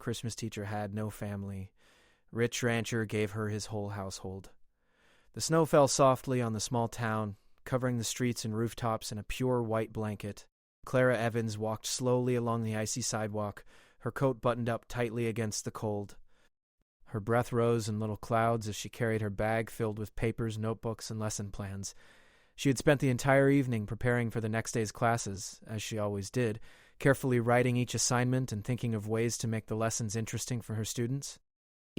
Christmas teacher had no family. Rich rancher gave her his whole household. The snow fell softly on the small town, covering the streets and rooftops in a pure white blanket. Clara Evans walked slowly along the icy sidewalk, her coat buttoned up tightly against the cold. Her breath rose in little clouds as she carried her bag filled with papers, notebooks, and lesson plans. She had spent the entire evening preparing for the next day's classes, as she always did, carefully writing each assignment and thinking of ways to make the lessons interesting for her students.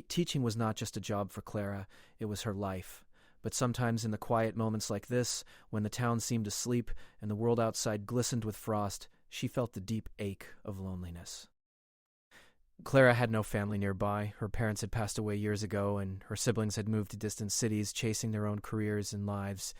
Teaching was not just a job for Clara, it was her life. But sometimes in the quiet moments like this, when the town seemed asleep and the world outside glistened with frost, she felt the deep ache of loneliness. Clara had no family nearby. Her parents had passed away years ago, and her siblings had moved to distant cities, chasing their own careers and lives.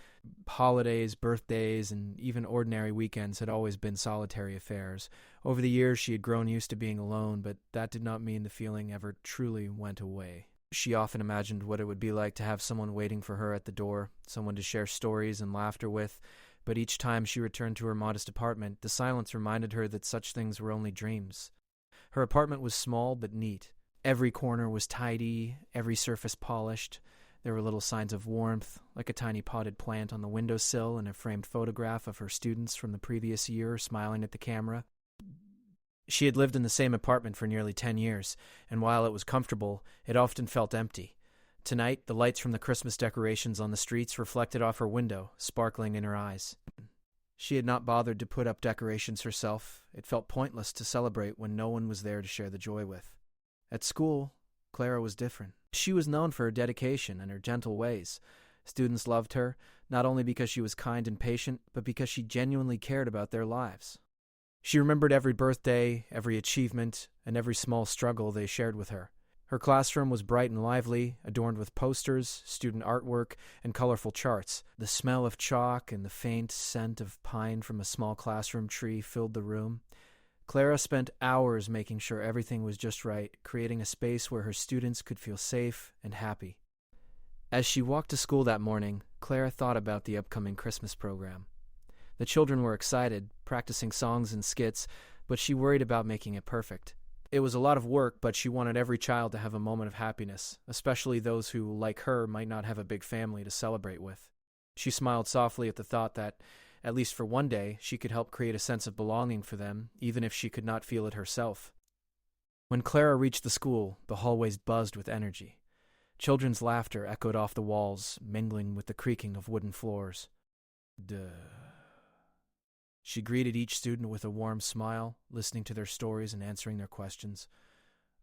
Holidays, birthdays, and even ordinary weekends had always been solitary affairs. Over the years, she had grown used to being alone, but that did not mean the feeling ever truly went away. She often imagined what it would be like to have someone waiting for her at the door, someone to share stories and laughter with, but each time she returned to her modest apartment, the silence reminded her that such things were only dreams. Her apartment was small but neat. Every corner was tidy, every surface polished. There were little signs of warmth, like a tiny potted plant on the windowsill and a framed photograph of her students from the previous year smiling at the camera. She had lived in the same apartment for nearly 10 years, and while it was comfortable, it often felt empty. Tonight, the lights from the Christmas decorations on the streets reflected off her window, sparkling in her eyes. She had not bothered to put up decorations herself. It felt pointless to celebrate when no one was there to share the joy with. At school, Clara was different. She was known for her dedication and her gentle ways. Students loved her, not only because she was kind and patient, but because she genuinely cared about their lives. She remembered every birthday, every achievement, and every small struggle they shared with her. Her classroom was bright and lively, adorned with posters, student artwork, and colorful charts. The smell of chalk and the faint scent of pine from a small classroom tree filled the room. Clara spent hours making sure everything was just right, creating a space where her students could feel safe and happy. As she walked to school that morning, Clara thought about the upcoming Christmas program. The children were excited, practicing songs and skits, but she worried about making it perfect. It was a lot of work, but she wanted every child to have a moment of happiness, especially those who, like her, might not have a big family to celebrate with. She smiled softly at the thought that, at least for one day, she could help create a sense of belonging for them, even if she could not feel it herself. When Clara reached the school, the hallways buzzed with energy. Children's laughter echoed off the walls, mingling with the creaking of wooden floors. Duh. She greeted each student with a warm smile, listening to their stories and answering their questions.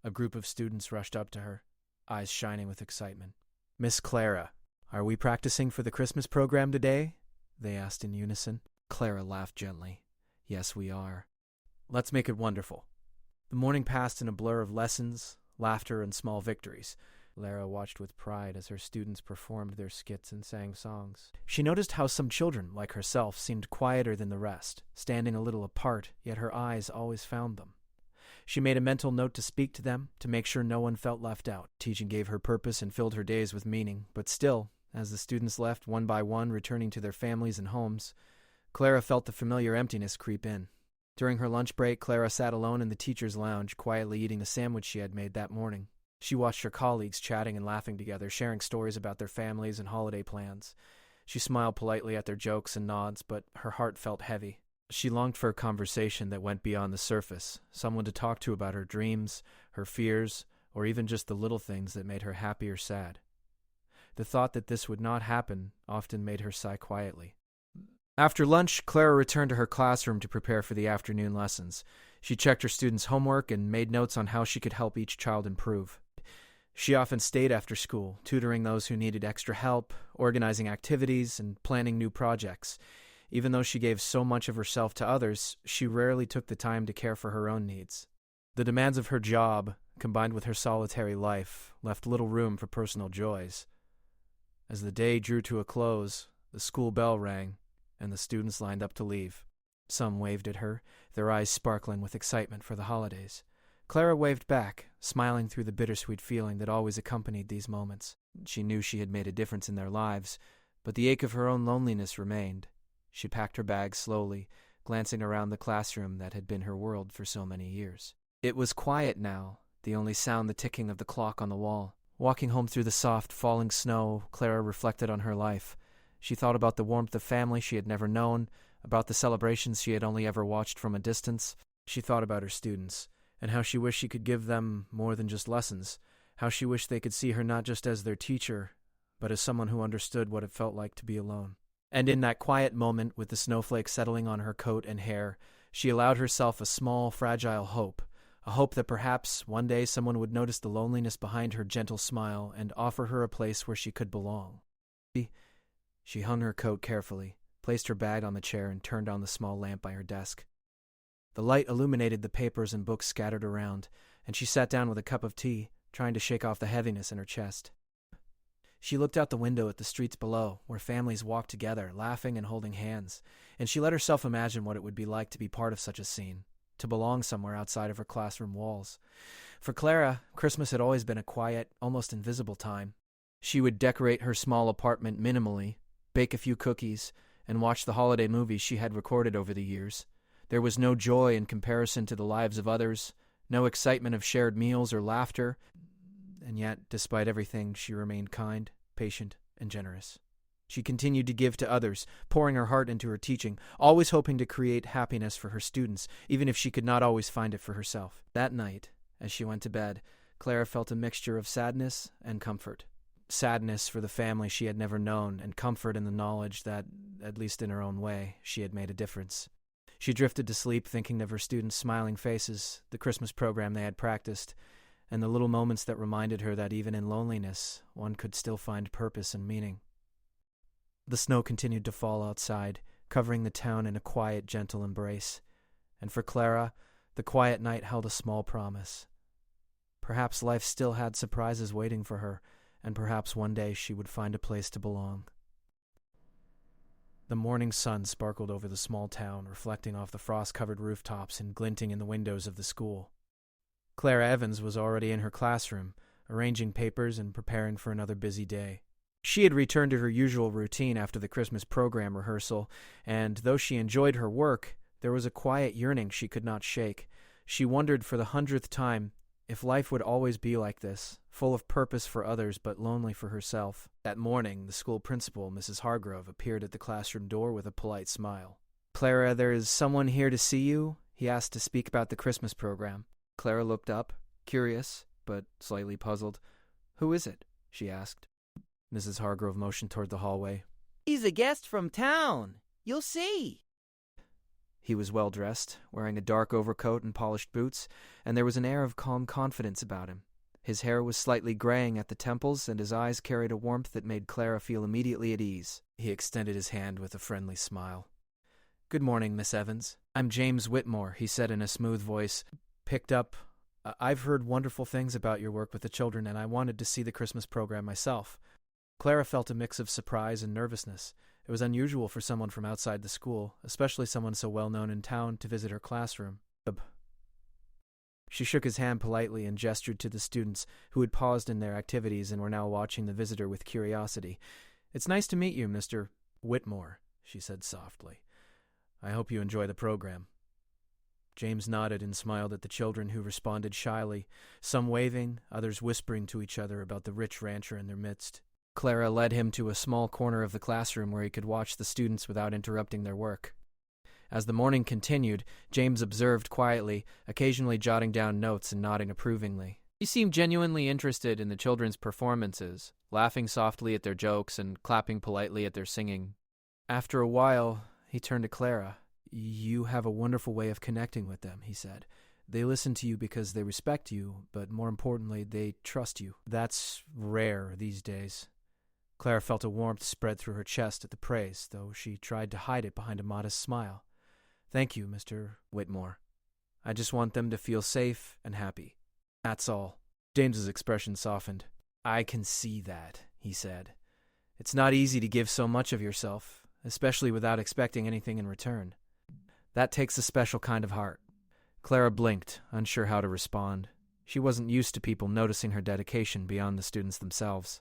A group of students rushed up to her, eyes shining with excitement. "Miss Clara, are we practicing for the Christmas program today?" they asked in unison. Clara laughed gently. "Yes, we are." "Let's make it wonderful." The morning passed in a blur of lessons, laughter, and small victories. Clara watched with pride as her students performed their skits and sang songs. She noticed how some children, like herself, seemed quieter than the rest, standing a little apart, yet her eyes always found them. She made a mental note to speak to them, to make sure no one felt left out. Teaching gave her purpose and filled her days with meaning, but still, as the students left one by one, returning to their families and homes, Clara felt the familiar emptiness creep in. During her lunch break, Clara sat alone in the teacher's lounge, quietly eating the sandwich she had made that morning. She watched her colleagues chatting and laughing together, sharing stories about their families and holiday plans. She smiled politely at their jokes and nods, but her heart felt heavy. She longed for a conversation that went beyond the surface, someone to talk to about her dreams, her fears, or even just the little things that made her happy or sad. The thought that this would not happen often made her sigh quietly. After lunch, Clara returned to her classroom to prepare for the afternoon lessons. She checked her students' homework and made notes on how she could help each child improve. She often stayed after school, tutoring those who needed extra help, organizing activities, and planning new projects. Even though she gave so much of herself to others, she rarely took the time to care for her own needs. The demands of her job, combined with her solitary life, left little room for personal joys. As the day drew to a close, the school bell rang, and the students lined up to leave. Some waved at her, their eyes sparkling with excitement for the holidays. Clara waved back, smiling through the bittersweet feeling that always accompanied these moments. She knew she had made a difference in their lives, but the ache of her own loneliness remained. She packed her bag slowly, glancing around the classroom that had been her world for so many years. It was quiet now, the only sound the ticking of the clock on the wall. Walking home through the soft, falling snow, Clara reflected on her life. She thought about the warmth of family she had never known, about the celebrations she had only ever watched from a distance. She thought about her students, and how she wished she could give them more than just lessons, how she wished they could see her not just as their teacher, but as someone who understood what it felt like to be alone. And in that quiet moment, with the snowflakes settling on her coat and hair, she allowed herself a small, fragile hope, a hope that perhaps one day someone would notice the loneliness behind her gentle smile and offer her a place where she could belong. She hung her coat carefully, placed her bag on the chair, and turned on the small lamp by her desk. The light illuminated the papers and books scattered around, and she sat down with a cup of tea, trying to shake off the heaviness in her chest. She looked out the window at the streets below, where families walked together, laughing and holding hands, and she let herself imagine what it would be like to be part of such a scene, to belong somewhere outside of her classroom walls. For Clara, Christmas had always been a quiet, almost invisible time. She would decorate her small apartment minimally, bake a few cookies, and watch the holiday movies she had recorded over the years. There was no joy in comparison to the lives of others, no excitement of shared meals or laughter, and yet, despite everything, she remained kind, patient, and generous. She continued to give to others, pouring her heart into her teaching, always hoping to create happiness for her students, even if she could not always find it for herself. That night, as she went to bed, Clara felt a mixture of sadness and comfort. Sadness for the family she had never known, and comfort in the knowledge that, at least in her own way, she had made a difference. She drifted to sleep thinking of her students' smiling faces, the Christmas program they had practiced, and the little moments that reminded her that even in loneliness, one could still find purpose and meaning. The snow continued to fall outside, covering the town in a quiet, gentle embrace, and for Clara, the quiet night held a small promise. Perhaps life still had surprises waiting for her, and perhaps one day she would find a place to belong. The morning sun sparkled over the small town, reflecting off the frost-covered rooftops and glinting in the windows of the school. Clara Evans was already in her classroom, arranging papers and preparing for another busy day. She had returned to her usual routine after the Christmas program rehearsal, and though she enjoyed her work, there was a quiet yearning she could not shake. She wondered for the 100th time if life would always be like this, full of purpose for others but lonely for herself. That morning, the school principal, Mrs. Hargrove, appeared at the classroom door with a polite smile. "Clara, there is someone here to see you," he asked, to speak about the Christmas program. Clara looked up, curious, but slightly puzzled. "Who is it?" she asked. Mrs. Hargrove motioned toward the hallway. "He's a guest from town. You'll see." He was well-dressed, wearing a dark overcoat and polished boots, and there was an air of calm confidence about him. His hair was slightly graying at the temples, and his eyes carried a warmth that made Clara feel immediately at ease. He extended his hand with a friendly smile. "Good morning, Miss Evans. I'm James Whitmore," he said in a smooth voice. I've heard wonderful things about your work with the children, and I wanted to see the Christmas program myself." Clara felt a mix of surprise and nervousness. It was unusual for someone from outside the school, especially someone so well known in town, to visit her classroom. She shook his hand politely and gestured to the students, who had paused in their activities and were now watching the visitor with curiosity. "It's nice to meet you, Mr. Whitmore," she said softly. "I hope you enjoy the program." James nodded and smiled at the children, who responded shyly, some waving, others whispering to each other about the rich rancher in their midst. Clara led him to a small corner of the classroom where he could watch the students without interrupting their work. As the morning continued, James observed quietly, occasionally jotting down notes and nodding approvingly. He seemed genuinely interested in the children's performances, laughing softly at their jokes and clapping politely at their singing. After a while, he turned to Clara. "You have a wonderful way of connecting with them," he said. "They listen to you because they respect you, but more importantly, they trust you. That's rare these days." Clara felt a warmth spread through her chest at the praise, though she tried to hide it behind a modest smile. "Thank you, Mr. Whitmore. I just want them to feel safe and happy. That's all." James's expression softened. "I can see that," he said. "It's not easy to give so much of yourself, especially without expecting anything in return. That takes a special kind of heart." Clara blinked, unsure how to respond. She wasn't used to people noticing her dedication beyond the students themselves.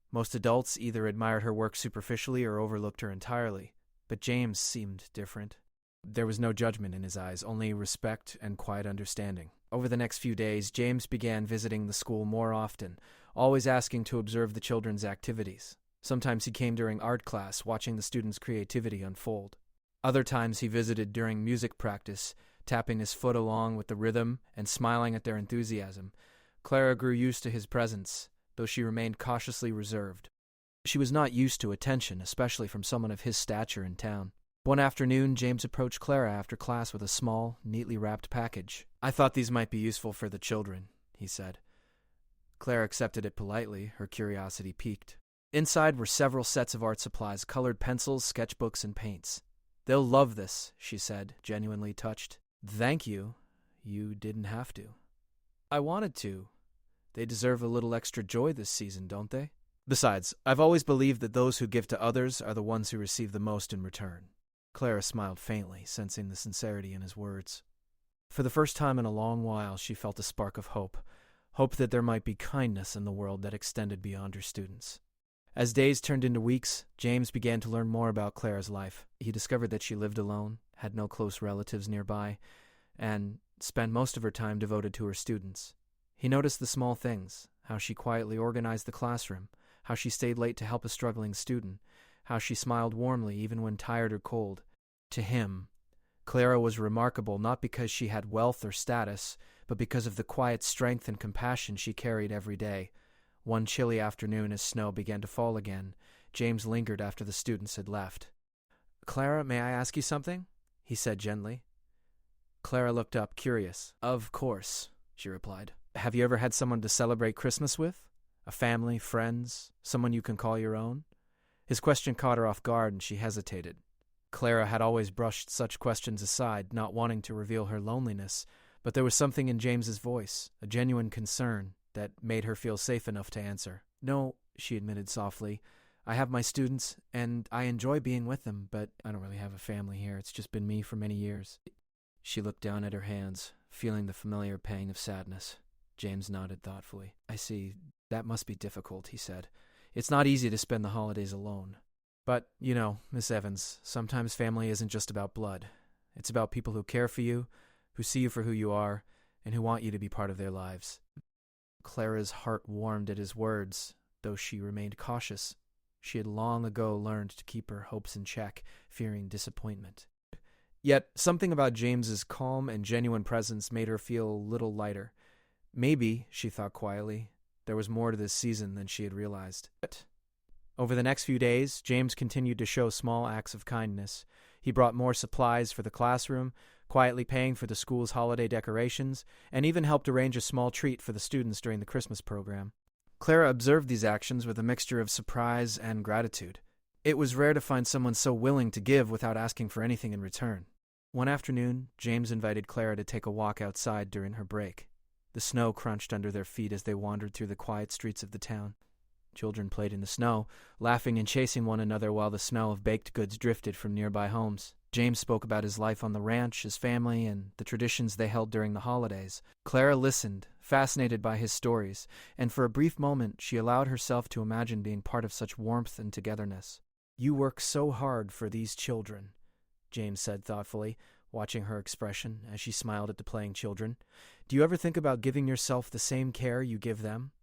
Most adults either admired her work superficially or overlooked her entirely, but James seemed different. There was no judgment in his eyes, only respect and quiet understanding. Over the next few days, James began visiting the school more often, always asking to observe the children's activities. Sometimes he came during art class, watching the students' creativity unfold. Other times he visited during music practice, tapping his foot along with the rhythm and smiling at their enthusiasm. Clara grew used to his presence, though she remained cautiously reserved. She was not used to attention, especially from someone of his stature in town. One afternoon, James approached Clara after class with a small, neatly wrapped package. "I thought these might be useful for the children," he said. Clara accepted it politely, her curiosity piqued. Inside were several sets of art supplies, colored pencils, sketchbooks, and paints. "They'll love this," she said, genuinely touched. "Thank you. You didn't have to." "I wanted to. They deserve a little extra joy this season, don't they? Besides, I've always believed that those who give to others are the ones who receive the most in return." Clara smiled faintly, sensing the sincerity in his words. For the first time in a long while, she felt a spark of hope that there might be kindness in the world that extended beyond her students. As days turned into weeks, James began to learn more about Clara's life. He discovered that she lived alone, had no close relatives nearby, and spent most of her time devoted to her students. He noticed the small things, how she quietly organized the classroom, how she stayed late to help a struggling student, how she smiled warmly even when tired or cold. To him, Clara was remarkable not because she had wealth or status, but because of the quiet strength and compassion she carried every day. One chilly afternoon, as snow began to fall again, James lingered after the students had left. "Clara, may I ask you something?" he said gently. Clara looked up, curious. "Of course," she replied. "Have you ever had someone to celebrate Christmas with? A family, friends, someone you can call your own?" His question caught her off guard, and she hesitated. Clara had always brushed such questions aside, not wanting to reveal her loneliness, but there was something in James's voice, a genuine concern, that made her feel safe enough to answer. "No," she admitted softly. "I have my students, and I enjoy being with them, but I don't really have a family here. It's just been me for many years." She looked down at her hands, feeling the familiar pang of sadness. James nodded thoughtfully. "I see. That must be difficult," he said. "It's not easy to spend the holidays alone. But, you know, Miss Evans, sometimes family isn't just about blood. It's about people who care for you, who see you for who you are, and who want you to be part of their lives." Clara's heart warmed at his words, though she remained cautious. She had long ago learned to keep her hopes in check, fearing disappointment. Yet something about James's calm and genuine presence made her feel a little lighter. Maybe, she thought quietly, there was more to this season than she had realized. Over the next few days, James continued to show small acts of kindness. He brought more supplies for the classroom, quietly paying for the school's holiday decorations, and even helped arrange a small treat for the students during the Christmas program. Clara observed these actions with a mixture of surprise and gratitude. It was rare to find someone so willing to give without asking for anything in return. One afternoon, James invited Clara to take a walk outside during her break. The snow crunched under their feet as they wandered through the quiet streets of the town. Children played in the snow, laughing and chasing one another while the smell of baked goods drifted from nearby homes. James spoke about his life on the ranch, his family, and the traditions they held during the holidays. Clara listened, fascinated by his stories, and for a brief moment she allowed herself to imagine being part of such warmth and togetherness. "You work so hard for these children," James said thoughtfully, watching her expression as she smiled at the playing children. "Do you ever think about giving yourself the same care you give them?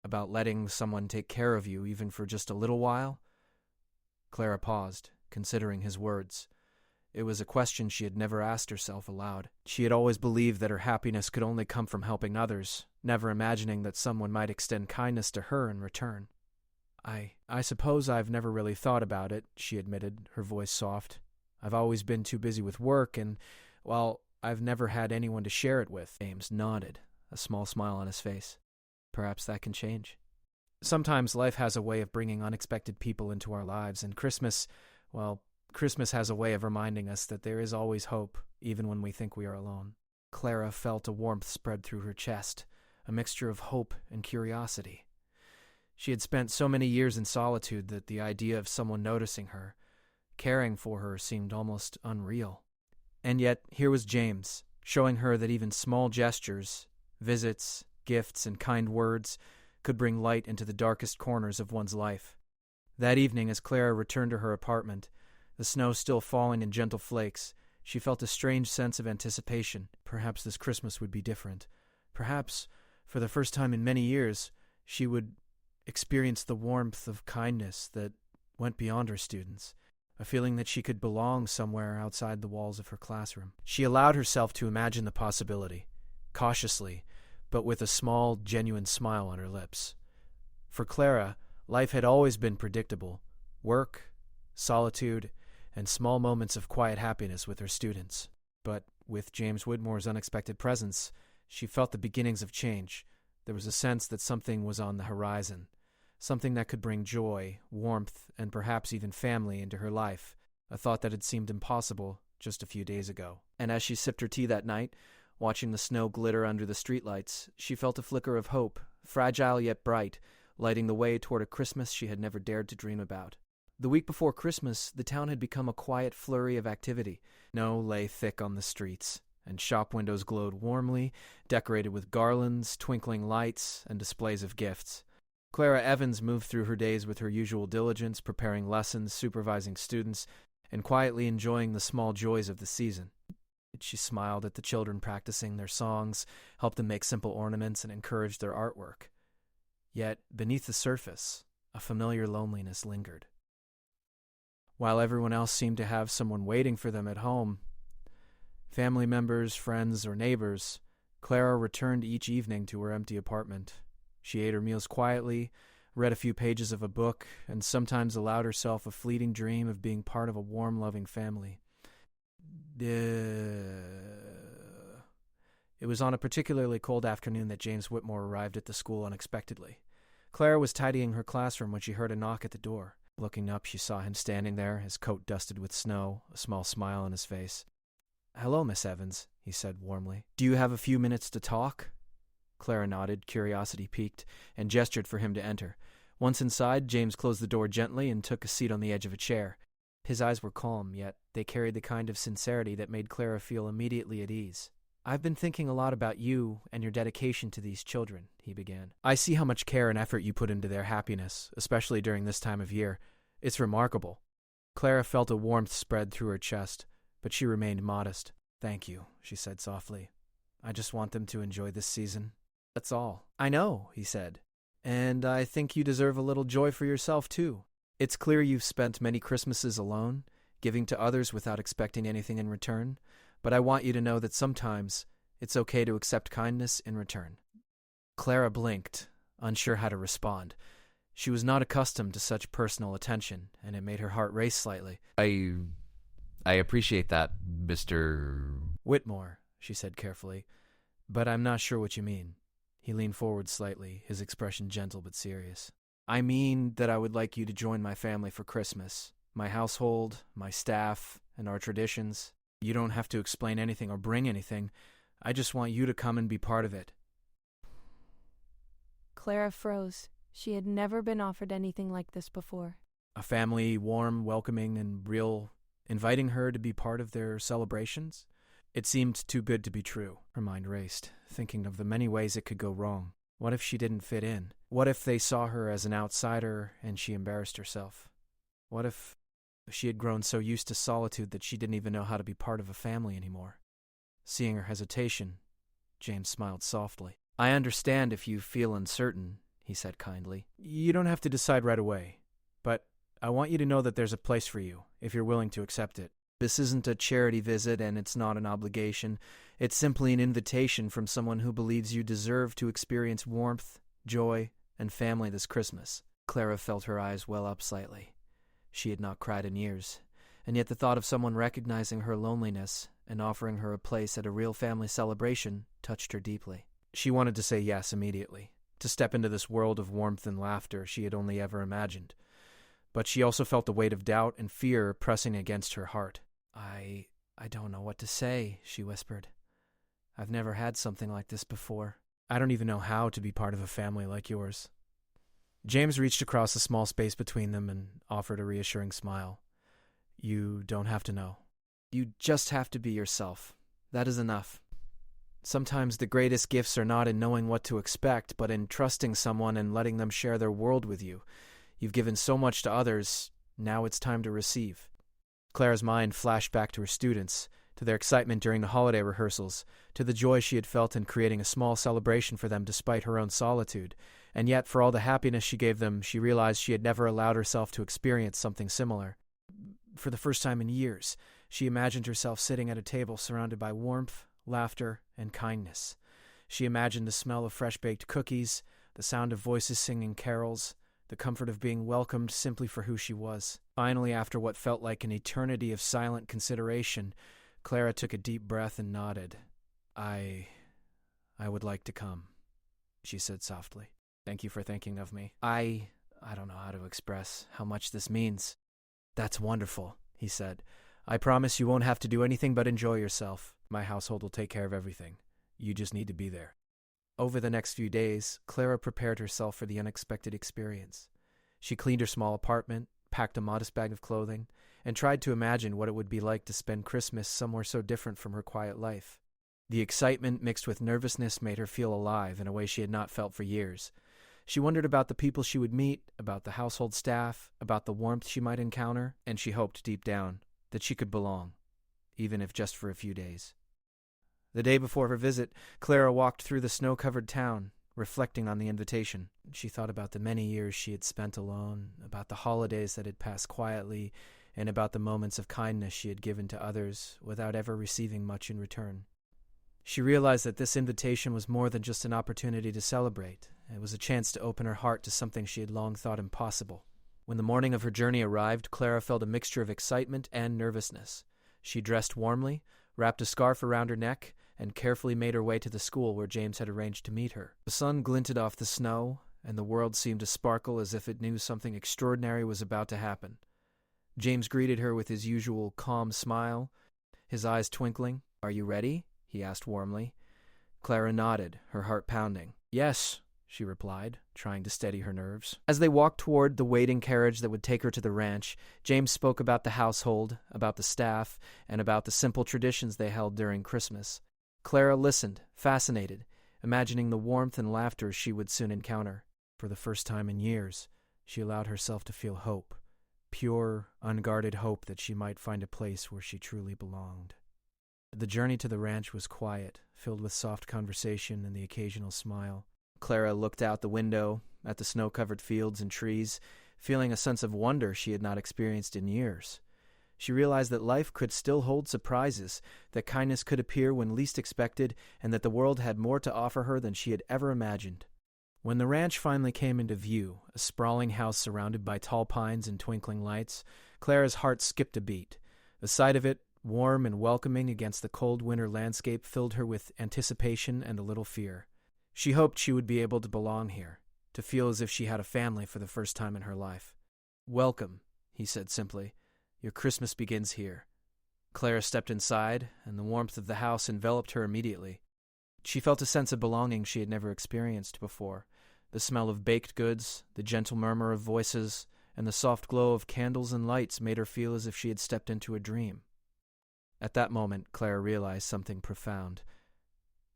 About letting someone take care of you even for just a little while?" Clara paused, considering his words. It was a question she had never asked herself aloud. She had always believed that her happiness could only come from helping others, never imagining that someone might extend kindness to her in return. I suppose I've never really thought about it," she admitted, her voice soft. "I've always been too busy with work, and, well, I've never had anyone to share it with." James nodded, a small smile on his face. "Perhaps that can change. Sometimes life has a way of bringing unexpected people into our lives, and Christmas has a way of reminding us that there is always hope, even when we think we are alone." Clara felt a warmth spread through her chest, a mixture of hope and curiosity. She had spent so many years in solitude that the idea of someone noticing her, caring for her, seemed almost unreal. And yet, here was James, showing her that even small gestures, visits, gifts, and kind words could bring light into the darkest corners of one's life. That evening, as Clara returned to her apartment, the snow still falling in gentle flakes, She felt a strange sense of anticipation. Perhaps this Christmas would be different. Perhaps, for the first time in many years, she would experience the warmth of kindness that went beyond her students, a feeling that she could belong somewhere outside the walls of her classroom. She allowed herself to imagine the possibility, cautiously, but with a small, genuine smile on her lips. For Clara, life had always been predictable: work, solitude, and small moments of quiet happiness with her students. But with James Whitmore's unexpected presence, she felt the beginnings of change. There was a sense that something was on the horizon, something that could bring joy, warmth, and perhaps even family into her life, a thought that had seemed impossible just a few days ago. And as she sipped her tea that night, watching the snow glitter under the streetlights, she felt a flicker of hope, fragile yet bright, lighting the way toward a Christmas she had never dared to dream about. The week before Christmas, the town had become a quiet flurry of activity. Snow lay thick on the streets, and shop windows glowed warmly, decorated with garlands, twinkling lights, and displays of gifts. Clara Evans moved through her days with her usual diligence, preparing lessons, supervising students, and quietly enjoying the small joys of the season. She smiled at the children practicing their songs, helped them make simple ornaments, and encouraged their artwork. Yet, beneath the surface, a familiar loneliness lingered. While everyone else seemed to have someone waiting for them at home, family members, friends, or neighbors, Clara returned each evening to her empty apartment. She ate her meals quietly, read a few pages of a book, and sometimes allowed herself a fleeting dream of being part of a warm, loving family. It was on a particularly cold afternoon that James Whitmore arrived at the school unexpectedly. Clara was tidying her classroom when she heard a knock at the door. Looking up, she saw him standing there, his coat dusted with snow, a small smile on his face. "Hello, Miss Evans," he said warmly. "Do you have a few minutes to talk?" Clara nodded, curiosity piqued, and gestured for him to enter. Once inside, James closed the door gently and took a seat on the edge of a chair. His eyes were calm, yet they carried the kind of sincerity that made Clara feel immediately at ease. "I've been thinking a lot about you and your dedication to these children," he began. "I see how much care and effort you put into their happiness, especially during this time of year. It's remarkable." Clara felt a warmth spread through her chest, but she remained modest. "Thank you," she said softly. "I just want them to enjoy this season. That's all." "I know," he said. "And I think you deserve a little joy for yourself, too. It's clear you've spent many Christmases alone, giving to others without expecting anything in return, but I want you to know that sometimes it's okay to accept kindness in return." Clara blinked, unsure how to respond. She was not accustomed to such personal attention, and it made her heart race slightly. I appreciate that, Mr. "Whitmore," she said carefully, "but I'm not sure what you mean." He leaned forward slightly, his expression gentle but serious. "I mean that I would like you to join my family for Christmas. My household, my staff, and our traditions. You don't have to explain anything or bring anything. I just want you to come and be part of it." Clara froze. She had never been offered anything like this before. A family, warm, welcoming, and real, inviting her to be part of their celebrations? It seemed too good to be true. Her mind raced, thinking of the many ways it could go wrong. What if she didn't fit in? What if they saw her as an outsider and she embarrassed herself? What if she had grown so used to solitude that she didn't even know how to be part of a family anymore? Seeing her hesitation, James smiled softly. "I understand if you feel uncertain," he said kindly. "You don't have to decide right away, but I want you to know that there's a place for you, if you're willing to accept it. This isn't a charity visit, and it's not an obligation. It's simply an invitation from someone who believes you deserve to experience warmth, joy, and family this Christmas." Clara felt her eyes well up slightly. She had not cried in years, and yet the thought of someone recognizing her loneliness and offering her a place at a real family celebration touched her deeply. She wanted to say yes immediately, to step into this world of warmth and laughter she had only ever imagined. But she also felt the weight of doubt and fear pressing against her heart. I don't know what to say," she whispered. "I've never had something like this before. I don't even know how to be part of a family like yours." James reached across the small space between them and offered a reassuring smile. "You don't have to know. You just have to be yourself. That is enough. Sometimes the greatest gifts are not in knowing what to expect, but in trusting someone and letting them share their world with you. You've given so much to others, now it's time to receive." Clara's mind flashed back to her students, to their excitement during the holiday rehearsals, to the joy she had felt in creating a small celebration for them despite her own solitude. And yet, for all the happiness she gave them, she realized she had never allowed herself to experience something similar. For the first time in years, she imagined herself sitting at a table surrounded by warmth, laughter, and kindness. She imagined the smell of fresh-baked cookies, the sound of voices singing carols, the comfort of being welcomed simply for who she was. Finally, after what felt like an eternity of silent consideration, Clara took a deep breath and nodded. I would like to come," she said softly. "Thank you for thinking of me. I don't know how to express how much this means." "That's wonderful," he said. "I promise you won't have to do anything but enjoy yourself. My household will take care of everything. You just need to be there." Over the next few days, Clara prepared herself for the unexpected experience. She cleaned her small apartment, packed a modest bag of clothing, and tried to imagine what it would be like to spend Christmas somewhere so different from her quiet life. The excitement mixed with nervousness made her feel alive in a way she had not felt for years. She wondered about the people she would meet, about the household staff, about the warmth she might encounter, and she hoped deep down that she could belong, even if just for a few days. The day before her visit, Clara walked through the snow-covered town, reflecting on the invitation. She thought about the many years she had spent alone, about the holidays that had passed quietly, and about the moments of kindness she had given to others without ever receiving much in return. She realized that this invitation was more than just an opportunity to celebrate. It was a chance to open her heart to something she had long thought impossible. When the morning of her journey arrived, Clara felt a mixture of excitement and nervousness. She dressed warmly, wrapped a scarf around her neck, and carefully made her way to the school where James had arranged to meet her. The sun glinted off the snow, and the world seemed to sparkle as if it knew something extraordinary was about to happen. James greeted her with his usual calm smile, his eyes twinkling. "Are you ready?" he asked warmly. Clara nodded, her heart pounding. "Yes," she replied, trying to steady her nerves. As they walked toward the waiting carriage that would take her to the ranch, James spoke about the household, about the staff, and about the simple traditions they held during Christmas. Clara listened, fascinated, imagining the warmth and laughter she would soon encounter. For the first time in years, she allowed herself to feel hope, pure, unguarded hope that she might find a place where she truly belonged. The journey to the ranch was quiet, filled with soft conversation and the occasional smile. Clara looked out the window at the snow-covered fields and trees, feeling a sense of wonder she had not experienced in years. She realized that life could still hold surprises, that kindness could appear when least expected, and that the world had more to offer her than she had ever imagined. When the ranch finally came into view, a sprawling house surrounded by tall pines and twinkling lights, Clara's heart skipped a beat. The sight of it, warm and welcoming against the cold winter landscape, filled her with anticipation and a little fear. She hoped she would be able to belong here, to feel as if she had a family for the first time in her life. "Welcome," he said simply. "Your Christmas begins here." Clara stepped inside, and the warmth of the house enveloped her immediately. She felt a sense of belonging she had never experienced before. The smell of baked goods, the gentle murmur of voices, and the soft glow of candles and lights made her feel as if she had stepped into a dream. At that moment, Clara realized something profound.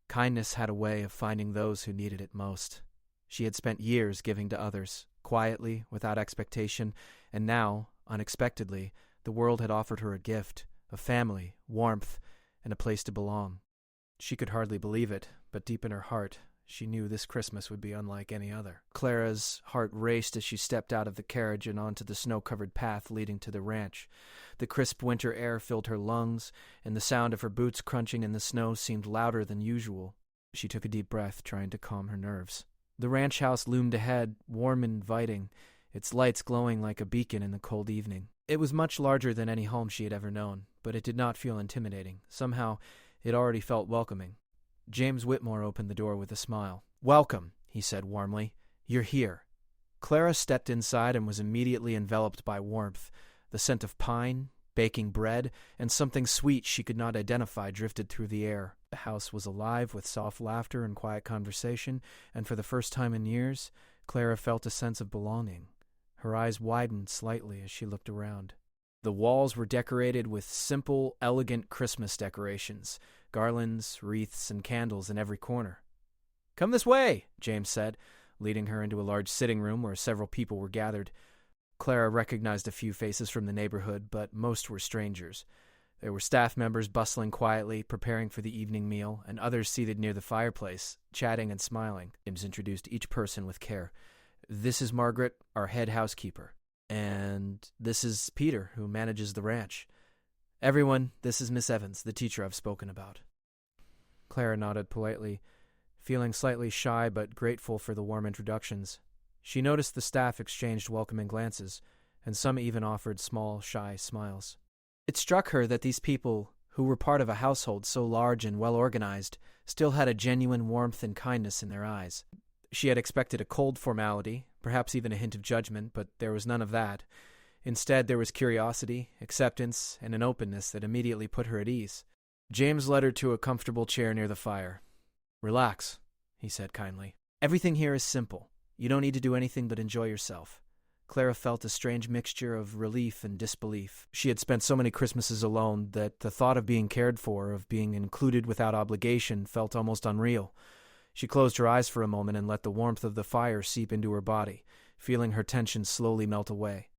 Kindness had a way of finding those who needed it most. She had spent years giving to others, quietly, without expectation, and now, unexpectedly, the world had offered her a gift, a family, warmth, and a place to belong. She could hardly believe it, but deep in her heart, she knew this Christmas would be unlike any other. Clara's heart raced as she stepped out of the carriage and onto the snow-covered path leading to the ranch. The crisp winter air filled her lungs, and the sound of her boots crunching in the snow seemed louder than usual. She took a deep breath, trying to calm her nerves. The ranch house loomed ahead, warm and inviting, its lights glowing like a beacon in the cold evening. It was much larger than any home she had ever known, but it did not feel intimidating. Somehow, it already felt welcoming. James Whitmore opened the door with a smile. "Welcome," he said warmly. "You're here." Clara stepped inside and was immediately enveloped by warmth. The scent of pine, baking bread, and something sweet she could not identify drifted through the air. The house was alive with soft laughter and quiet conversation, and for the first time in years, Clara felt a sense of belonging. Her eyes widened slightly as she looked around. The walls were decorated with simple, elegant Christmas decorations, garlands, wreaths, and candles in every corner. "Come this way," James said, leading her into a large sitting room where several people were gathered. Clara recognized a few faces from the neighborhood, but most were strangers. There were staff members bustling quietly, preparing for the evening meal, and others seated near the fireplace, chatting and smiling. James introduced each person with care. "This is Margaret, our head housekeeper. And this is Peter, who manages the ranch. Everyone, this is Miss Evans, the teacher I've spoken about." Clara nodded politely, feeling slightly shy but grateful for the warm introductions. She noticed the staff exchanged welcoming glances, and some even offered small, shy smiles. It struck her that these people, who were part of a household so large and well-organized, still had a genuine warmth and kindness in their eyes. She had expected a cold formality, perhaps even a hint of judgment, but there was none of that. Instead, there was curiosity, acceptance, and an openness that immediately put her at ease. James led her to a comfortable chair near the fire. "Relax," he said kindly. "Everything here is simple. You don't need to do anything but enjoy yourself." Clara felt a strange mixture of relief and disbelief. She had spent so many Christmases alone that the thought of being cared for, of being included without obligation, felt almost unreal. She closed her eyes for a moment and let the warmth of the fire seep into her body, feeling her tension slowly melt away.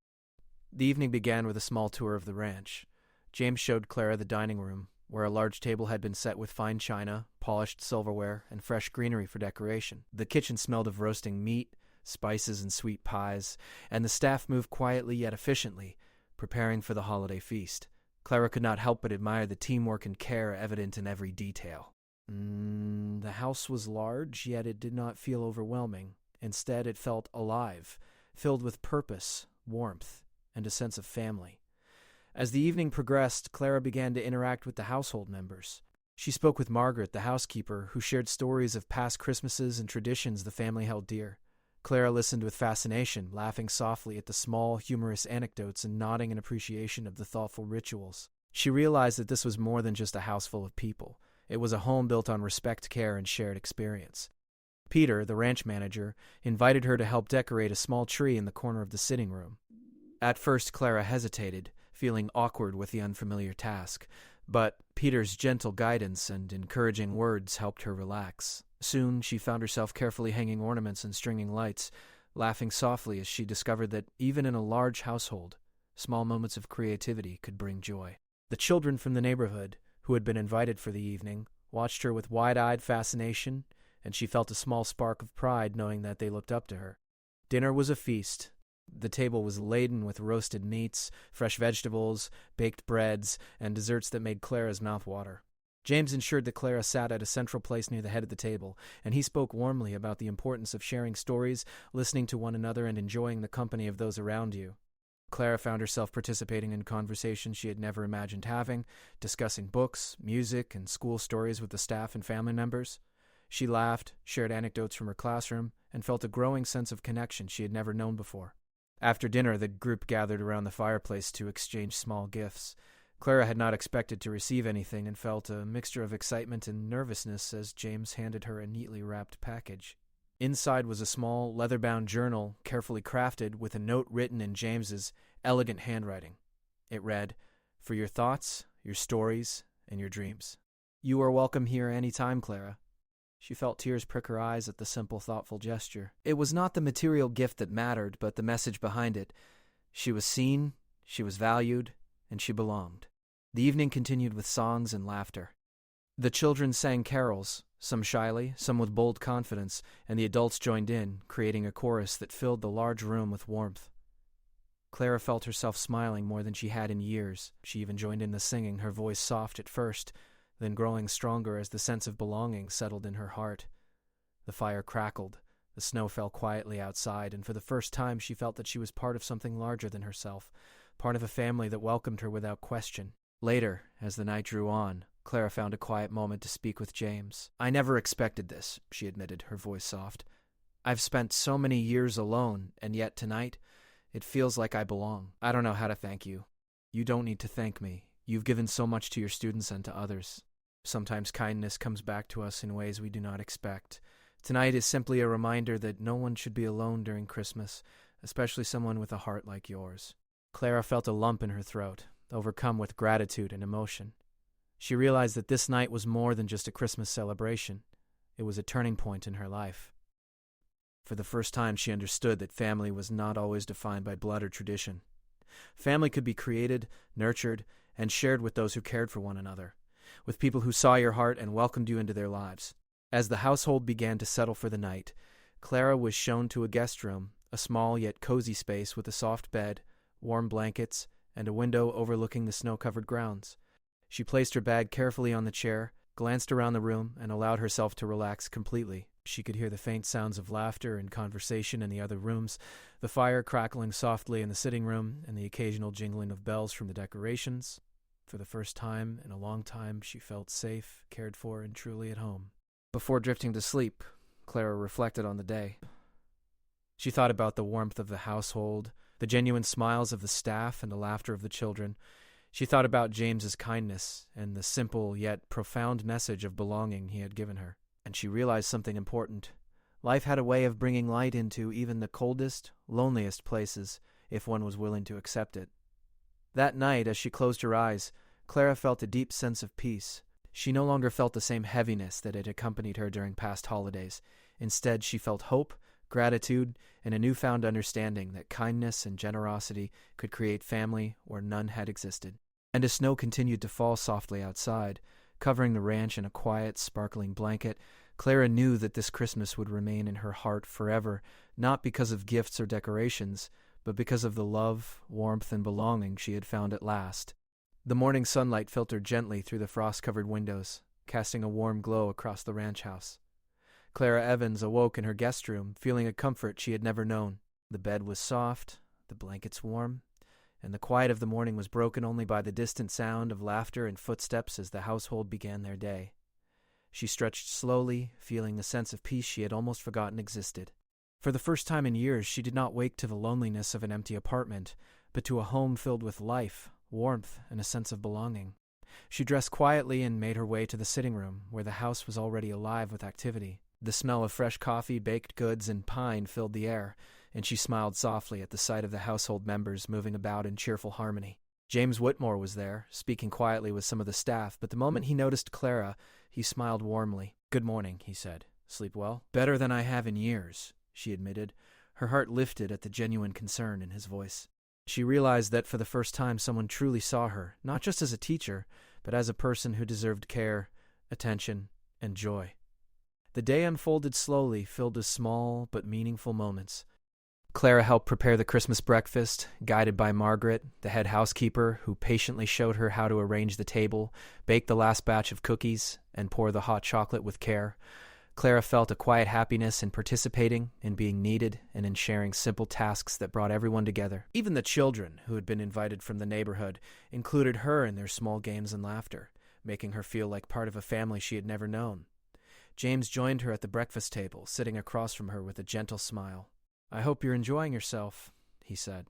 The evening began with a small tour of the ranch. James showed Clara the dining room, where a large table had been set with fine china, polished silverware, and fresh greenery for decoration. The kitchen smelled of roasting meat, spices, and sweet pies, and the staff moved quietly yet efficiently, preparing for the holiday feast. Clara could not help but admire the teamwork and care evident in every detail. The house was large, yet it did not feel overwhelming. Instead, it felt alive, filled with purpose, warmth, and a sense of family. As the evening progressed, Clara began to interact with the household members. She spoke with Margaret, the housekeeper, who shared stories of past Christmases and traditions the family held dear. Clara listened with fascination, laughing softly at the small, humorous anecdotes and nodding in appreciation of the thoughtful rituals. She realized that this was more than just a house full of people. It was a home built on respect, care, and shared experience. Peter, the ranch manager, invited her to help decorate a small tree in the corner of the sitting room. At first, Clara hesitated, feeling awkward with the unfamiliar task, but Peter's gentle guidance and encouraging words helped her relax. Soon, she found herself carefully hanging ornaments and stringing lights, laughing softly as she discovered that even in a large household, small moments of creativity could bring joy. The children from the neighborhood, who had been invited for the evening, watched her with wide-eyed fascination, and she felt a small spark of pride knowing that they looked up to her. Dinner was a feast. The table was laden with roasted meats, fresh vegetables, baked breads, and desserts that made Clara's mouth water. James ensured that Clara sat at a central place near the head of the table, and he spoke warmly about the importance of sharing stories, listening to one another, and enjoying the company of those around you. Clara found herself participating in conversations she had never imagined having, discussing books, music, and school stories with the staff and family members. She laughed, shared anecdotes from her classroom, and felt a growing sense of connection she had never known before. After dinner, the group gathered around the fireplace to exchange small gifts. Clara had not expected to receive anything and felt a mixture of excitement and nervousness as James handed her a neatly wrapped package. Inside was a small, leather-bound journal, carefully crafted, with a note written in James's elegant handwriting. It read, "For your thoughts, your stories, and your dreams. You are welcome here any time, Clara." She felt tears prick her eyes at the simple, thoughtful gesture. It was not the material gift that mattered, but the message behind it. She was seen, she was valued, and she belonged. The evening continued with songs and laughter. The children sang carols, some shyly, some with bold confidence, and the adults joined in, creating a chorus that filled the large room with warmth. Clara felt herself smiling more than she had in years. She even joined in the singing, her voice soft at first, then growing stronger as the sense of belonging settled in her heart. The fire crackled, the snow fell quietly outside, and for the first time she felt that she was part of something larger than herself, part of a family that welcomed her without question. Later, as the night drew on, Clara found a quiet moment to speak with James. "I never expected this," she admitted, her voice soft. "I've spent so many years alone, and yet tonight, it feels like I belong. I don't know how to thank you. You don't need to thank me. You've given so much to your students and to others. Sometimes kindness comes back to us in ways we do not expect. Tonight is simply a reminder that no one should be alone during Christmas, especially someone with a heart like yours." Clara felt a lump in her throat, overcome with gratitude and emotion. She realized that this night was more than just a Christmas celebration. It was a turning point in her life. For the first time, she understood that family was not always defined by blood or tradition. Family could be created, nurtured, and shared with those who cared for one another, with people who saw your heart and welcomed you into their lives. As the household began to settle for the night, Clara was shown to a guest room, a small yet cozy space with a soft bed, warm blankets, and a window overlooking the snow-covered grounds. She placed her bag carefully on the chair, glanced around the room, and allowed herself to relax completely. She could hear the faint sounds of laughter and conversation in the other rooms, the fire crackling softly in the sitting room, and the occasional jingling of bells from the decorations. For the first time in a long time, she felt safe, cared for, and truly at home. Before drifting to sleep, Clara reflected on the day. She thought about the warmth of the household, the genuine smiles of the staff, and the laughter of the children. She thought about James's kindness and the simple yet profound message of belonging he had given her. And she realized something important. Life had a way of bringing light into even the coldest, loneliest places, if one was willing to accept it. That night, as she closed her eyes, Clara felt a deep sense of peace. She no longer felt the same heaviness that had accompanied her during past holidays. Instead, she felt hope, gratitude, and a newfound understanding that kindness and generosity could create family where none had existed. And as snow continued to fall softly outside, covering the ranch in a quiet, sparkling blanket, Clara knew that this Christmas would remain in her heart forever, not because of gifts or decorations, but because of the love, warmth, and belonging she had found at last. The morning sunlight filtered gently through the frost-covered windows, casting a warm glow across the ranch house. Clara Evans awoke in her guest room, feeling a comfort she had never known. The bed was soft, the blankets warm, and the quiet of the morning was broken only by the distant sound of laughter and footsteps as the household began their day. She stretched slowly, feeling the sense of peace she had almost forgotten existed. For the first time in years, she did not wake to the loneliness of an empty apartment, but to a home filled with life, warmth, and a sense of belonging. She dressed quietly and made her way to the sitting room, where the house was already alive with activity. The smell of fresh coffee, baked goods, and pine filled the air, and she smiled softly at the sight of the household members moving about in cheerful harmony. James Whitmore was there, speaking quietly with some of the staff, but the moment he noticed Clara, he smiled warmly. "Good morning," he said. "Sleep well?" "Better than I have in years," she admitted, her heart lifted at the genuine concern in his voice. She realized that for the first time someone truly saw her, not just as a teacher, but as a person who deserved care, attention, and joy. The day unfolded slowly, filled with small but meaningful moments. Clara helped prepare the Christmas breakfast, guided by Margaret, the head housekeeper, who patiently showed her how to arrange the table, bake the last batch of cookies, and pour the hot chocolate with care. Clara felt a quiet happiness in participating, in being needed, and in sharing simple tasks that brought everyone together. Even the children, who had been invited from the neighborhood, included her in their small games and laughter, making her feel like part of a family she had never known. James joined her at the breakfast table, sitting across from her with a gentle smile. "I hope you're enjoying yourself," he said.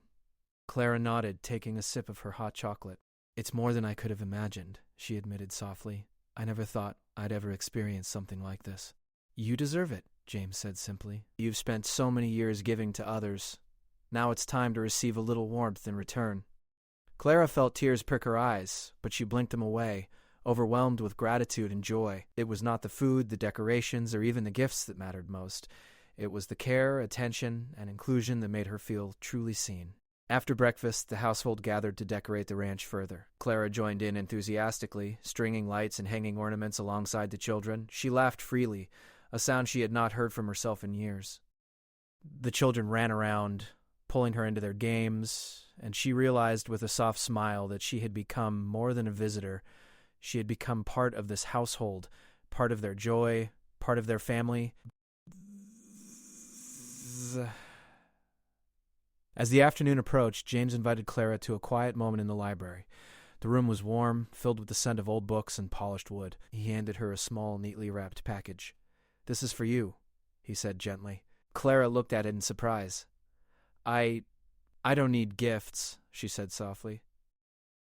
Clara nodded, taking a sip of her hot chocolate. "It's more than I could have imagined," she admitted softly. "I never thought I'd ever experience something like this." "You deserve it," James said simply. "You've spent so many years giving to others. Now it's time to receive a little warmth in return." Clara felt tears prick her eyes, but she blinked them away, overwhelmed with gratitude and joy. It was not the food, the decorations, or even the gifts that mattered most. It was the care, attention, and inclusion that made her feel truly seen. After breakfast, the household gathered to decorate the ranch further. Clara joined in enthusiastically, stringing lights and hanging ornaments alongside the children. She laughed freely, a sound she had not heard from herself in years. The children ran around, pulling her into their games, and she realized with a soft smile that she had become more than a visitor. She had become part of this household, part of their joy, part of their family. As the afternoon approached, James invited Clara to a quiet moment in the library. The room was warm, filled with the scent of old books and polished wood. He handed her a small, neatly wrapped package. "This is for you," he said gently. Clara looked at it in surprise. I don't need gifts," she said softly.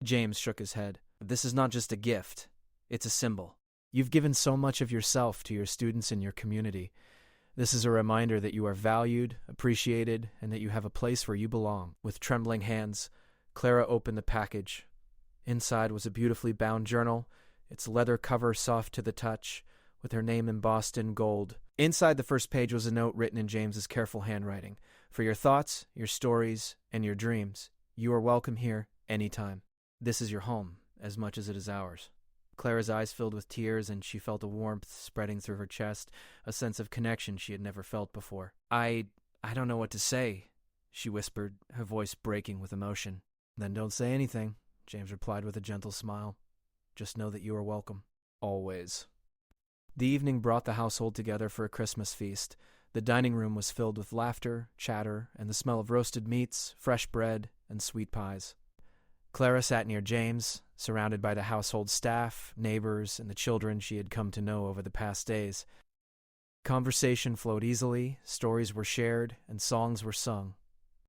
James shook his head. "This is not just a gift. It's a symbol. You've given so much of yourself to your students and your community. This is a reminder that you are valued, appreciated, and that you have a place where you belong." With trembling hands, Clara opened the package. Inside was a beautifully bound journal, its leather cover soft to the touch, with her name embossed in gold. Inside the first page was a note written in James's careful handwriting. "For your thoughts, your stories, and your dreams, you are welcome here anytime. This is your home." as much as it is ours. Clara's eyes filled with tears, and she felt a warmth spreading through her chest, a sense of connection she had never felt before. I don't know what to say, she whispered, her voice breaking with emotion. Then don't say anything, James replied with a gentle smile. Just know that you are welcome. Always. The evening brought the household together for a Christmas feast. The dining room was filled with laughter, chatter, and the smell of roasted meats, fresh bread, and sweet pies. Clara sat near James, surrounded by the household staff, neighbors, and the children she had come to know over the past days. Conversation flowed easily, stories were shared, and songs were sung.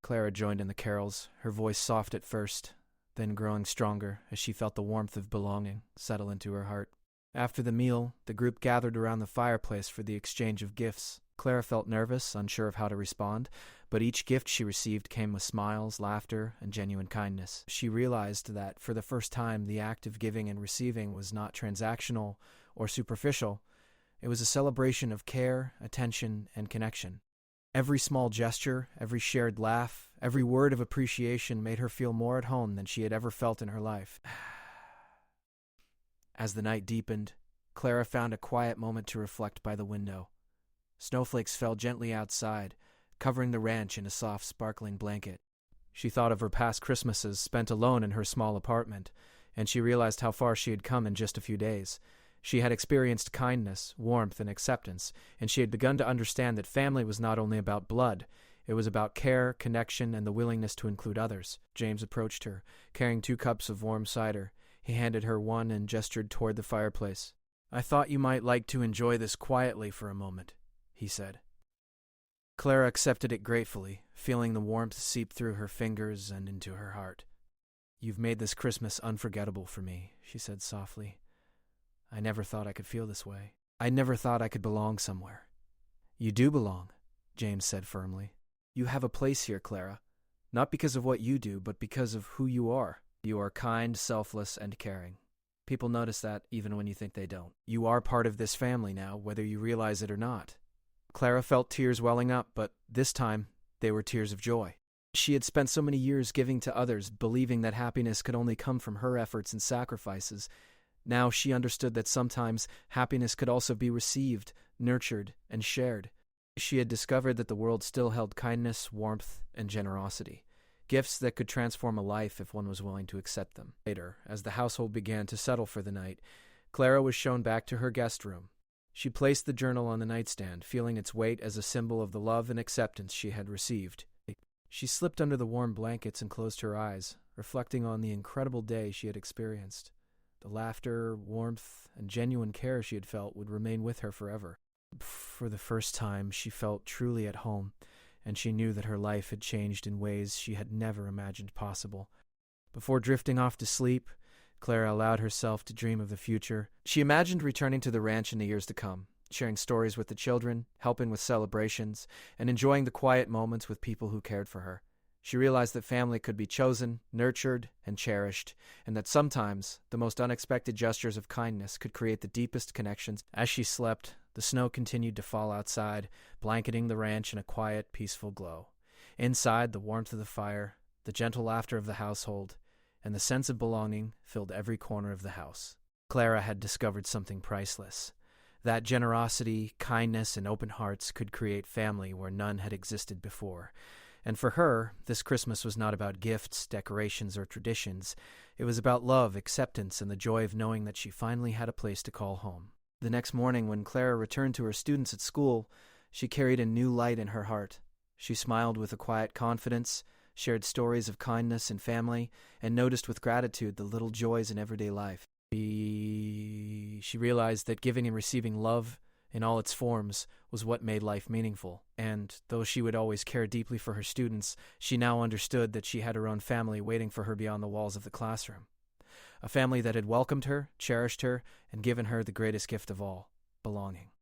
Clara joined in the carols, her voice soft at first, then growing stronger as she felt the warmth of belonging settle into her heart. After the meal, the group gathered around the fireplace for the exchange of gifts. Clara felt nervous, unsure of how to respond, but each gift she received came with smiles, laughter, and genuine kindness. She realized that, for the first time, the act of giving and receiving was not transactional or superficial. It was a celebration of care, attention, and connection. Every small gesture, every shared laugh, every word of appreciation made her feel more at home than she had ever felt in her life. As the night deepened, Clara found a quiet moment to reflect by the window. Snowflakes fell gently outside, covering the ranch in a soft, sparkling blanket. She thought of her past Christmases spent alone in her small apartment, and she realized how far she had come in just a few days. She had experienced kindness, warmth, and acceptance, and she had begun to understand that family was not only about blood. It was about care, connection, and the willingness to include others. James approached her, carrying 2 cups of warm cider. He handed her one and gestured toward the fireplace. "I thought you might like to enjoy this quietly for a moment," he said. Clara accepted it gratefully, feeling the warmth seep through her fingers and into her heart. "You've made this Christmas unforgettable for me," she said softly. "I never thought I could feel this way. I never thought I could belong somewhere." "You do belong," James said firmly. "You have a place here, Clara, not because of what you do, but because of who you are. You are kind, selfless, and caring. People notice that even when you think they don't. You are part of this family now, whether you realize it or not." Clara felt tears welling up, but this time they were tears of joy. She had spent so many years giving to others, believing that happiness could only come from her efforts and sacrifices. Now she understood that sometimes happiness could also be received, nurtured, and shared. She had discovered that the world still held kindness, warmth, and generosity, gifts that could transform a life if one was willing to accept them. Later, as the household began to settle for the night, Clara was shown back to her guest room. She placed the journal on the nightstand, feeling its weight as a symbol of the love and acceptance she had received. She slipped under the warm blankets and closed her eyes, reflecting on the incredible day she had experienced. The laughter, warmth, and genuine care she had felt would remain with her forever. For the first time, she felt truly at home, and she knew that her life had changed in ways she had never imagined possible. Before drifting off to sleep, Clara allowed herself to dream of the future. She imagined returning to the ranch in the years to come, sharing stories with the children, helping with celebrations, and enjoying the quiet moments with people who cared for her. She realized that family could be chosen, nurtured, and cherished, and that sometimes the most unexpected gestures of kindness could create the deepest connections. As she slept, the snow continued to fall outside, blanketing the ranch in a quiet, peaceful glow. Inside, the warmth of the fire, the gentle laughter of the household, and the sense of belonging filled every corner of the house. Clara had discovered something priceless. That generosity, kindness, and open hearts could create family where none had existed before. And for her, this Christmas was not about gifts, decorations, or traditions. It was about love, acceptance, and the joy of knowing that she finally had a place to call home. The next morning, when Clara returned to her students at school, she carried a new light in her heart. She smiled with a quiet confidence, shared stories of kindness and family, and noticed with gratitude the little joys in everyday life. She realized that giving and receiving love in all its forms was what made life meaningful. And though she would always care deeply for her students, she now understood that she had her own family waiting for her beyond the walls of the classroom. A family that had welcomed her, cherished her, and given her the greatest gift of all, belonging.